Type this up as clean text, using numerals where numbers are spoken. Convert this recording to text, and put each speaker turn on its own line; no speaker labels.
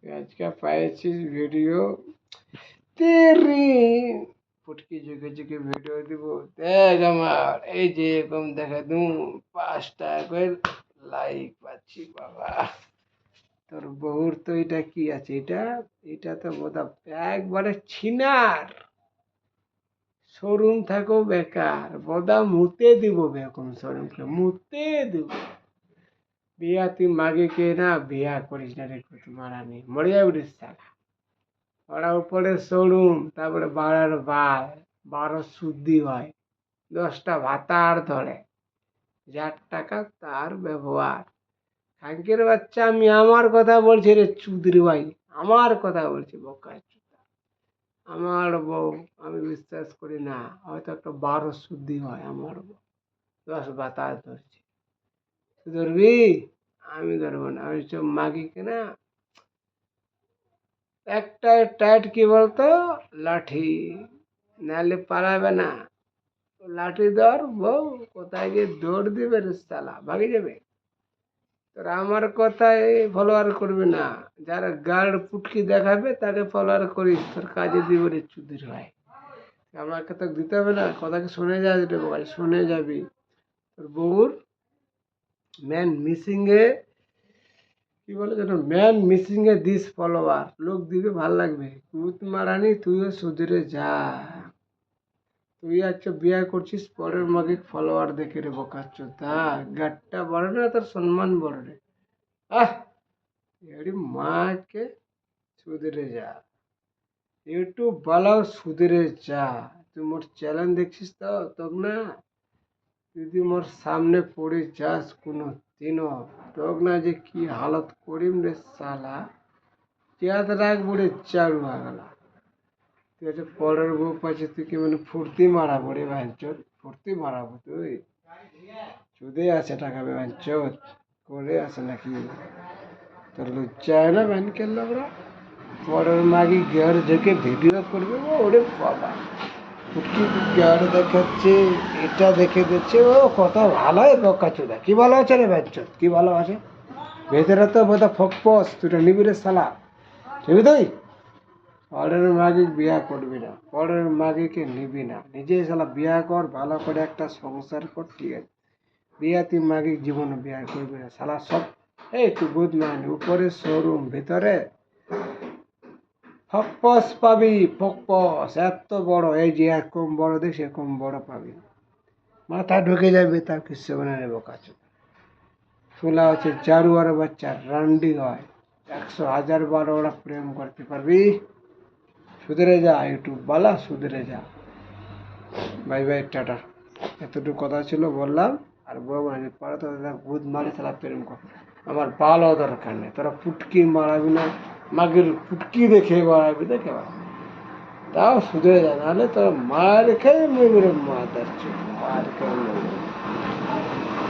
আজকে পাইছিস ভিডিও তেরি ফুটকি যুগে যুগে ভিডিও দিব। দেখ আমার এই যে এরকম দেখা দু 5 টাকা করে লাইক পাচ্ছি বাবা। তোর বহুর তো এটা কি আছে, এটা এটা তো বোধা একবারে ছিনার শোরুম থাকো বেকার বোধা মুতে দিব বেকম শোরুমকে মুতে দিব। বিয়া তুই মাগে কে না বিয়া করিস না রে কুতু মারানি মরে যাবে রে শালা। ওরা উপরে শোরুম তারপরে বাড়ার বাল 12 শুদ্ধি হয়, 10টা ভাতার ধরে, যার টাকা তার ব্যবহার। খাঙ্কের বাচ্চা আমি আমার কথা বলছি রে চুদির ভাই, আমার কথা বলছি বোকা চুদা। আমার বউ আমি বিশ্বাস করি না, হয়তো একটা 12 শুদ্ধি হয় আমার বউ, 10 ভাতার ধরছি। তুই ধরবি? আমি ধরবো না, আমি সব মাগিকে না একটা টাইট কি বলতো লাঠি, নাহলে পালাবে না। লাঠি ধর বউ কোথায় গিয়ে দৌড় দিবে রে শালা, ভাগে যাবে। তোরা আমার কথায় ফলোয়ার করবি না, যারা গার্ড পুটকি দেখাবে তাকে ফলোয়ার করিস, তোর কাজে দিব রে চুদির ভাই। আমাকে তো দিতে হবে না, কথাকে শুনে যাবি রে ভাই, শুনে যাবি। তোর বউর ম্যান মিসিং এ কি বলে যেন, man missing A this follower, লোক দিবে ভাল লাগবে। কুত মারানি তুইও সুধরে যা। তুই আচ্ছা বিয়ে করছিস পরের মাগে ফলোয়ার দেখে রে বোকাচ্ছ, তা গাটটা বড় না তোর সম্মান বড় রে। আহ এড়ি মাকে সুধরে যা, ইউটিউব বালাও সুধরে যা। তুই মোর চ্যানেল দেখছিস তো তোক না, যদি মোর সামনে পড়ে যাস কোনো দিনও, তোক না যে কি হালত করিম রে শালা, ইয়াদ রাখবো রে চারু আগলা। তুই হচ্ছে পরের বউ পাচ্ছে, তুই কি মানে ফুর্তি মারাবো রে ভাঞ্চত, ফুর্তি মারাবো তুই? চুদে আছে টাকা বে ভাঞ্চত করে আছে নাকি? তোর লজ্জা হয় না ব্যাংকের লোকরা? পরের মাগি গেয়ার ঝেঁকে ভিডিও করবে, ও ওরে বাবা ফুটকি গেয়ার দেখাচ্ছে, এটা দেখে দিচ্ছে, ও কত ভালো হয় বকা চোদা। কি ভালো আছে রে ভাঞ্চত, কি ভালো আছে? ভেতরে তো বোধ ফকপস, তুইটা নিবি রে শালা, নিবি তুই? পরের মাগি বিয়া করবি না, পরের মাগিকে নিবি না, নিজে শালা বিয়া কর, ভালো করে একটা সংসার কর, ঠিক আছে? বিয়া তুই মাগি জীবনে বিয়া করবি না শালা সব। এই তুই বুঝ মানে উপরে শোরুম ভিতরে ফকপস পাবি, ফকপস এত বড়, এই যে এরকম বড় দেশ এরকম বড় পাবি, মাথা ঢুকে যাবে, তার কিছু মনে নেবো কাছে। শোলা হচ্ছে জারুয়ার বাচ্চা রান্ডি হয়, 100,000 বার ওরা প্রেম করতে পারবি। সুধরে যা ইউটিউব বালা, সুধরে যা। Bye bye, tata. এতটুকু কথা ছিল বললাম। আর বউ মানে পরে তো ভূত মারি তারা প্রেম কর, আমার ভালো দরকার নেই। তোরা পুটকি মারাবি না, মাগের পুটকি দেখে বাড়াবি, দেখে বাড়াবি, তাও সুধরে যা, নাহলে তোরা মার খেয়ে মরবি রে, মার খেয়ে মরবি।